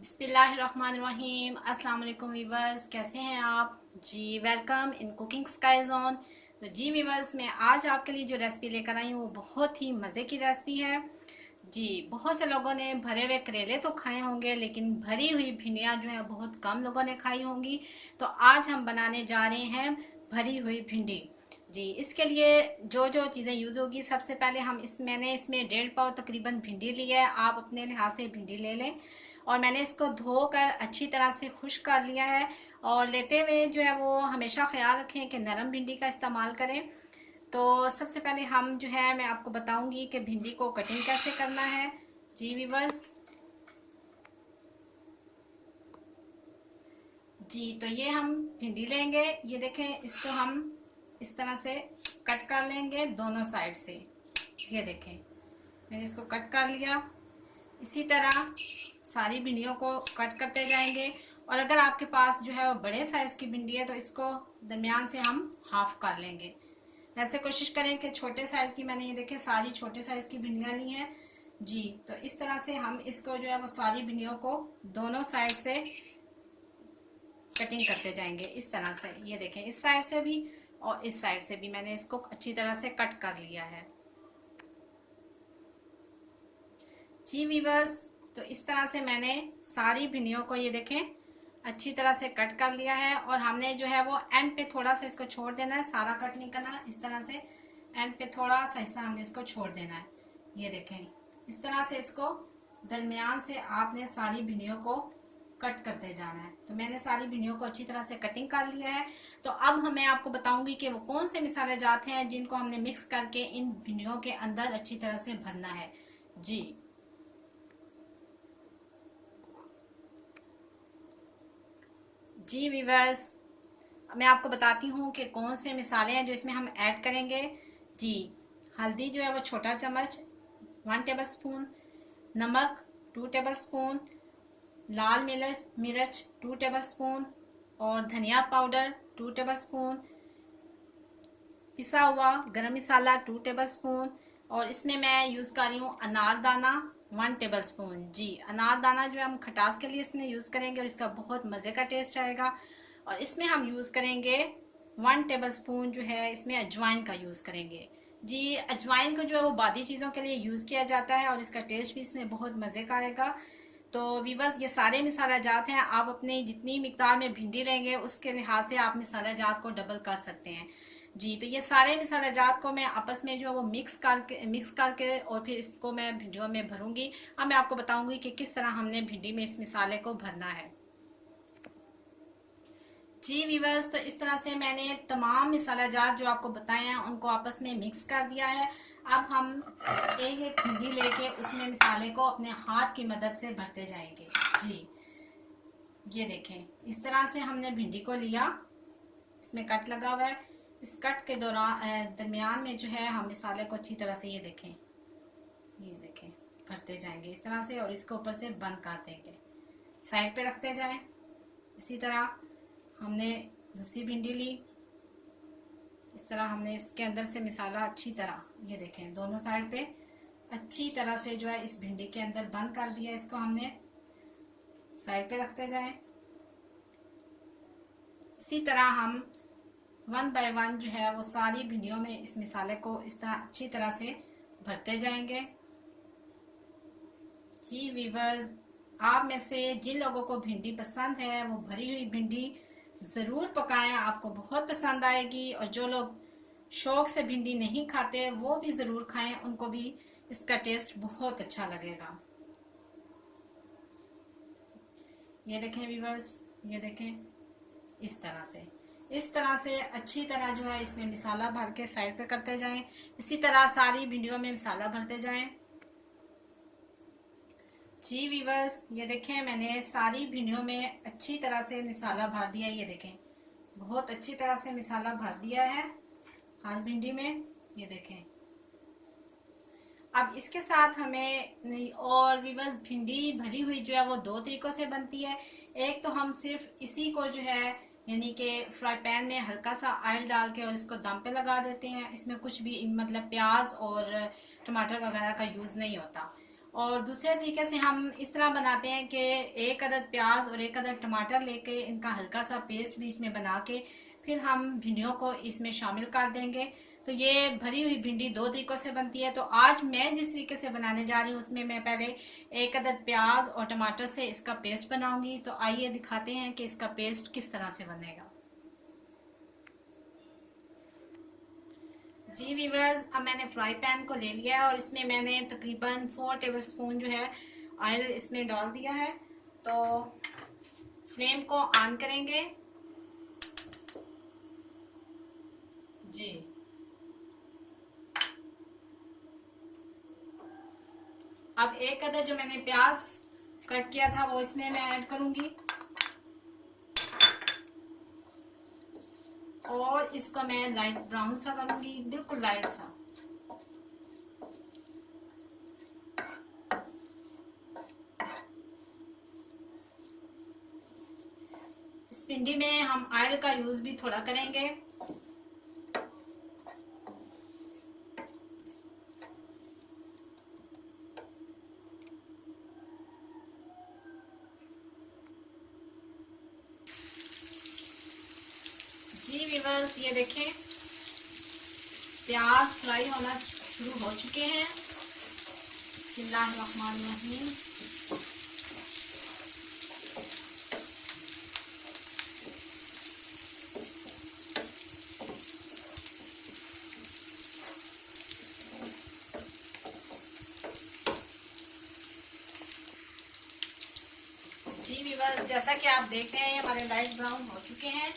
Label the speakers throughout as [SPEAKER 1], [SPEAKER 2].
[SPEAKER 1] बिस्मिल्लाहिर्रहमानिर्रहीम। अस्सलाम वालेकुम वीवर्स, कैसे हैं आप जी। Welcome in cooking sky zone. तो जी वीवर्स, मैं आज आपके लिए जो रेसिपी लेकर आई हूँ वो बहुत ही मज़े की रेसिपी है जी। बहुत से लोगों ने भरे हुए करेले तो खाए होंगे, लेकिन भरी हुई भिंडियाँ जो है बहुत कम लोगों ने खाई होंगी। तो आज हम बनाने जा रहे हैं भरी हुई भिंडी जी। इसके लिए जो जो चीज़ें यूज़ होगी, सबसे पहले मैंने इसमें 1.5 पाव तकरीबन भिंडी ली है। आप अपने लिहाज से भिंडी ले लें। और मैंने इसको धोकर अच्छी तरह से खुश कर लिया है। और लेते हुए जो है वो हमेशा ख्याल रखें कि नरम भिंडी का इस्तेमाल करें। तो सबसे पहले हम जो है मैं आपको बताऊंगी कि भिंडी को कटिंग कैसे करना है जी वीवर्स। जी तो ये हम भिंडी लेंगे, ये देखें, इसको हम इस तरह से कट कर लेंगे दोनों साइड से। ये देखें, मैंने इसको कट कर लिया। इसी तरह सारी भिंडियों को कट करते जाएंगे। और अगर आपके पास जो है वो बड़े साइज़ की भिंडी है तो इसको दरमियान से हम हाफ कर लेंगे। ऐसे कोशिश करें कि छोटे साइज़ की, मैंने ये देखें सारी छोटे साइज़ की भिंडियाँ ली हैं जी। तो इस तरह से हम इसको जो है वो सारी भिंडियों को दोनों साइड से कटिंग करते जाएंगे इस तरह से। ये देखें, इस साइड से भी और इस साइड से भी मैंने इसको अच्छी तरह से कट कर लिया है जी वीवर्स। तो इस तरह से मैंने सारी भिंडियों को, ये देखें, अच्छी तरह से कट कर लिया है। और हमने जो है वो एंड पे थोड़ा सा इसको छोड़ देना है, सारा कट नहीं करना। इस तरह से एंड पे थोड़ा सा हिस्सा हमने इसको छोड़ देना है। ये देखें, इस तरह से इसको दरमियान से आपने सारी भिंडियों को कट करते जाना है। तो मैंने सारी भिंडियों को अच्छी तरह से कटिंग कर लिया है। तो अब मैं आपको बताऊंगी कि वो कौन से मसाले जाते हैं जिनको हमने मिक्स करके इन भिंडियों के अंदर अच्छी तरह से भरना है जी। जी वीवर्स, मैं आपको बताती हूँ कि कौन से मसाले हैं जो इसमें हम ऐड करेंगे जी। हल्दी जो है वो छोटा चम्मच 1 टेबल स्पून, नमक 2 टेबल स्पून, लाल मिर्च 2 टेबल स्पून, और धनिया पाउडर 2 टेबल स्पून, पिसा हुआ गरम मसाला 2 टेबल स्पून। और इसमें मैं यूज़ कर रही हूँ अनारदाना 1 टेबल स्पून जी। अनारदाना जो है हम खटास के लिए इसमें यूज़ करेंगे और इसका बहुत मज़े का टेस्ट आएगा। और इसमें हम यूज़ करेंगे 1 टेबल स्पून जो है इसमें अजवाइन का यूज़ करेंगे जी। अजवाइन को जो है वो बादी चीज़ों के लिए यूज़ किया जाता है और इसका टेस्ट भी इसमें बहुत मज़े का आएगा। तो वीवर्स, ये सारे मसाला जात हैं। आप अपनी जितनी मिकदार में भिंडी लेंगे उसके लिहाज से आप मसाला जात को डबल कर सकते हैं जी। तो ये सारे मसाला जात को मैं आपस में जो है वो मिक्स करके और फिर इसको मैं भिंडियों में भरूंगी। अब मैं आपको बताऊंगी कि किस तरह हमने भिंडी में इस मसाले को भरना है जी वीवर्स। तो इस तरह से मैंने तमाम मसाला जात जो आपको बताए हैं उनको आपस में मिक्स कर दिया है। अब हम एक एक भिंडी लेके उसमें मसाले को अपने हाथ की मदद से भरते जाएंगे जी। ये देखें, इस तरह से हमने भिंडी को लिया, इसमें कट लगा हुआ है। इस कट के दौरान दरमियान में जो है हम मसाले को अच्छी तरह से, ये देखें भरते जाएंगे इस तरह से। और इसको ऊपर से बंद कर देंगे, साइड पे रखते जाएं। इसी तरह हमने दूसरी भिंडी ली, इस तरह हमने इसके अंदर से मसाला अच्छी तरह, ये देखें, दोनों साइड पे अच्छी तरह से जो है इस भिंडी के अंदर बंद कर दिया। इसको हमने साइड पे रखते जाएं। इसी तरह हम 1 बाय 1 जो है वो सारी भिंडियों में इस मसाले को इस तरह अच्छी तरह से भरते जाएंगे जी वीवर्स। आप में से जिन लोगों को भिंडी पसंद है वो भरी हुई भिंडी ज़रूर पकाएं, आपको बहुत पसंद आएगी। और जो लोग शौक से भिंडी नहीं खाते वो भी ज़रूर खाएं, उनको भी इसका टेस्ट बहुत अच्छा लगेगा। ये देखें वीवर्स, ये देखें, इस तरह से अच्छी तरह जो है इसमें मसाला भर के साइड पे करते जाएं। इसी तरह सारी भिंडियों में मसाला भरते जाएं जी वीवर्स। ये देखें, मैंने सारी भिंडियों में अच्छी तरह से मसाला भर दिया। ये देखें, बहुत अच्छी तरह से मसाला भर दिया है हर भिंडी में, ये देखें। अब इसके साथ हमें, और वीवर्स, भिंडी भरी हुई जो है वो 2 तरीकों से बनती है। एक तो हम सिर्फ इसी को जो है यानी कि फ्राई पैन में हल्का सा ऑयल डाल के और इसको दम पे लगा देते हैं। इसमें कुछ भी मतलब प्याज और टमाटर वगैरह का यूज़ नहीं होता। और दूसरे तरीके से हम इस तरह बनाते हैं कि एक अदद प्याज और एक अदद टमाटर लेके इनका हल्का सा पेस्ट बीच में बना के फिर हम भिंडियों को इसमें शामिल कर देंगे। तो ये भरी हुई भिंडी दो तरीकों से बनती है। तो आज मैं जिस तरीके से बनाने जा रही हूँ उसमें मैं पहले एक अदद प्याज और टमाटर से इसका पेस्ट बनाऊंगी। तो आइए दिखाते हैं कि इसका पेस्ट किस तरह से बनेगा। जी वीवर्स, अब मैंने फ्राई पैन को ले लिया है और इसमें मैंने तकरीबन 4 टेबलस्पून जो है ऑयल इसमें डाल दिया है। तो फ्लेम को ऑन करेंगे। जी, अब एक अदद जो मैंने प्याज कट किया था वो इसमें मैं ऐड करूंगी और इसको मैं लाइट ब्राउन सा करूंगी, बिल्कुल लाइट सा। इस भिंडी में हम ऑयल का यूज भी थोड़ा करेंगे। जी वीवर्स, ये देखें प्याज फ्राई होना शुरू हो चुके हैं। बिस्मिल्लाहिर्रहमानिर्रहीम। जी वीवर्स, जैसा कि आप देख रहे हैं हमारे लाइट ब्राउन हो चुके हैं।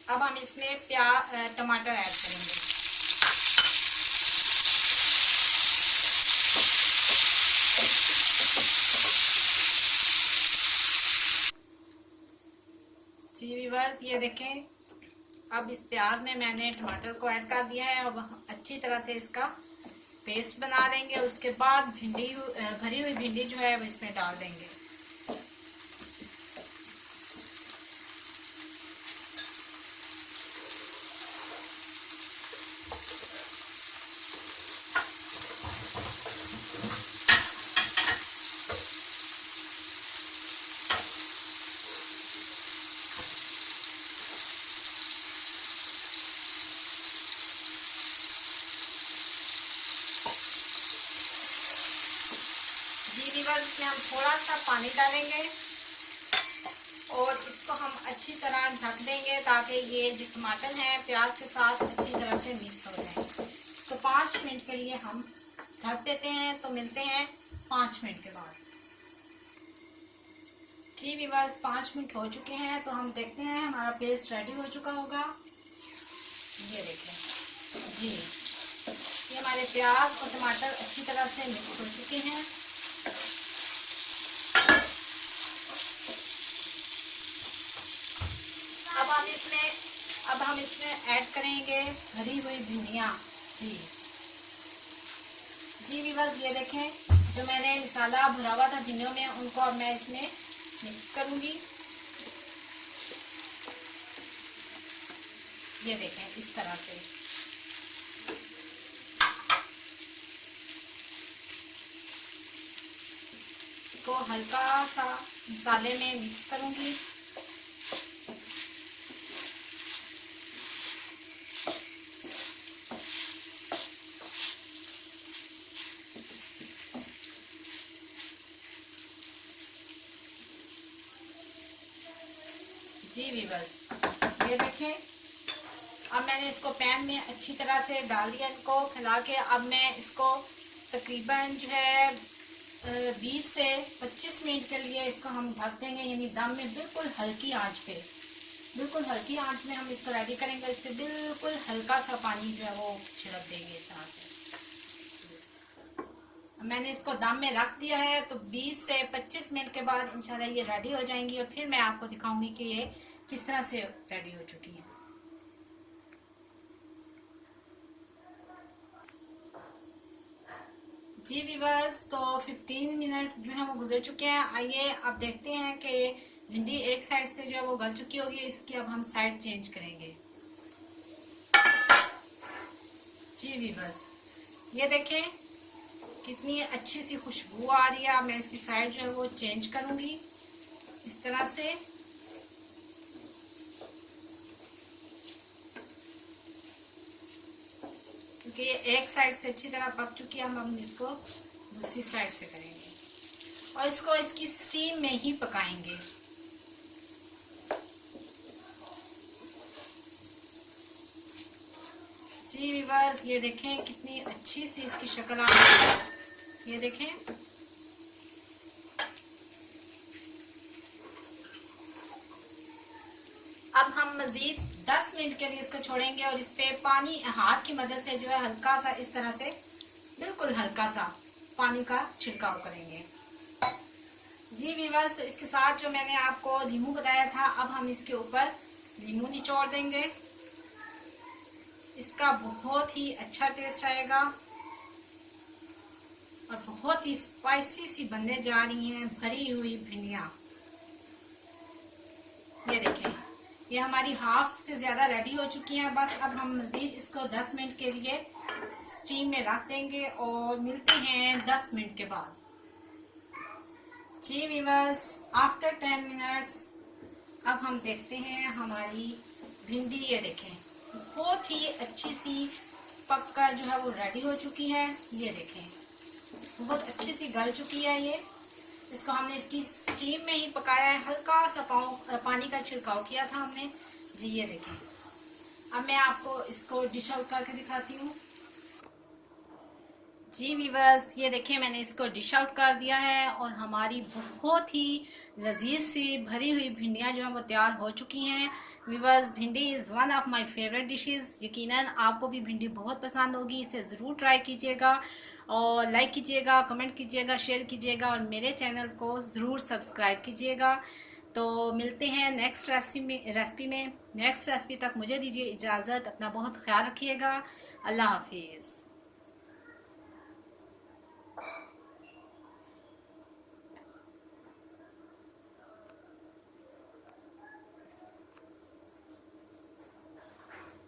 [SPEAKER 1] अब हम इसमें टमाटर ऐड करेंगे। जी वीवर्स, ये देखें अब इस प्याज में मैंने टमाटर को ऐड कर दिया है। अब अच्छी तरह से इसका पेस्ट बना देंगे। उसके बाद भरी हुई भिंडी जो है वो इसमें डाल देंगे। जी वीवर्स, इसमें हम थोड़ा सा पानी डालेंगे और इसको हम अच्छी तरह ढक देंगे ताकि ये जो टमाटर है प्याज के साथ अच्छी तरह से मिक्स हो जाए। इसको 5 मिनट के लिए हम ढक देते हैं। तो मिलते हैं 5 मिनट के बाद। जी वीवर्स, 5 मिनट हो चुके हैं। तो हम देखते हैं हमारा पेस्ट रेडी हो चुका होगा। ये देखें जी, ये हमारे प्याज और टमाटर अच्छी तरह से मिक्स हो चुके हैं। अब हम इसमें ऐड करेंगे भरी हुई भिंडियाँ। जी वीवर्स, ये देखें जो मैंने मसाला भरा हुआ था भिंडियों में उनको अब मैं इसमें मिक्स करूंगी। ये देखें इस तरह से। इसको हल्का सा मसाले में मिक्स करूंगी। जी वीवर्स, ये देखें अब मैंने इसको पैन में अच्छी तरह से डाल दिया। इनको फैला के अब मैं इसको तकरीबन जो है 20 से 25 मिनट के लिए इसको हम ढक देंगे, यानी दम में बिल्कुल हल्की आंच पे, बिल्कुल हल्की आंच में हम इसको रेडी करेंगे। इस पर बिल्कुल हल्का सा पानी जो है वो छिड़क देंगे इस तरह से। मैंने इसको दम में रख दिया है। तो 20 से 25 मिनट के बाद इंशाल्लाह ये रेडी हो जाएंगी और फिर मैं आपको दिखाऊंगी कि ये किस तरह से रेडी हो चुकी है। जी वीवर्स, तो 15 मिनट जो है वो गुजर चुके हैं। आइए अब देखते हैं कि भिंडी एक साइड से जो है वो गल चुकी होगी। इसकी अब हम साइड चेंज करेंगे। जी वीवर्स, ये देखें कितनी अच्छी सी खुशबू आ रही है। अब मैं इसकी साइड जो है वो चेंज करूंगी इस तरह से। क्योंकि ये एक साइड से अच्छी तरह पक चुकी है, हम इसको दूसरी साइड से करेंगे और इसको इसकी स्टीम में ही पकाएंगे। जी व्यूअर्स, ये देखें कितनी अच्छी सी इसकी शक्ल आ रही है। ये देखें, अब हम मजीद 10 मिनट के लिए इसको छोड़ेंगे और इस पे पानी हाथ की मदद से जो है हल्का सा इस तरह से, बिल्कुल हल्का सा पानी का छिड़काव करेंगे। जी व्यूअर्स, तो इसके साथ जो मैंने आपको नींबू बताया था, अब हम इसके ऊपर नींबू निचोड़ देंगे। इसका बहुत ही अच्छा टेस्ट आएगा और बहुत ही स्पाइसी सी बनने जा रही हैं भरी हुई भिंडियाँ। ये देखें, ये हमारी हाफ से ज़्यादा रेडी हो चुकी हैं। बस अब हम मज़ीद इसको 10 मिनट के लिए स्टीम में रख देंगे और मिलते हैं 10 मिनट के बाद। जी व्यूअर्स, आफ्टर 10 मिनट्स अब हम देखते हैं हमारी भिंडी। ये देखें, बहुत ही अच्छी सी पककर जो है वो रेडी हो चुकी है। ये देखें, बहुत अच्छी सी गल चुकी है ये। इसको हमने इसकी स्टीम में ही पकाया है, हल्का सा पानी का छिड़काव किया था हमने। जी ये देखें, अब मैं आपको इसको डिश आउट करके दिखाती हूँ। जी व्यूअर्स, ये देखें मैंने इसको डिश आउट कर दिया है और हमारी बहुत ही लजीज सी भरी हुई भिंडियाँ जो है वो तैयार हो चुकी हैं। व्यूअर्स, भिंडी is one of my favourite dishes. यकीनन आपको भी भिंडी बहुत पसंद होगी। इसे ज़रूर ट्राई कीजिएगा और लाइक कीजिएगा, कमेंट कीजिएगा, शेयर कीजिएगा और मेरे चैनल को ज़रूर सब्सक्राइब कीजिएगा। तो मिलते हैं नेक्स्ट रेसिपी में। नेक्स्ट रेसिपी तक मुझे दीजिए इजाज़त। अपना बहुत ख्याल रखिएगा। अल्लाह हाफिज़।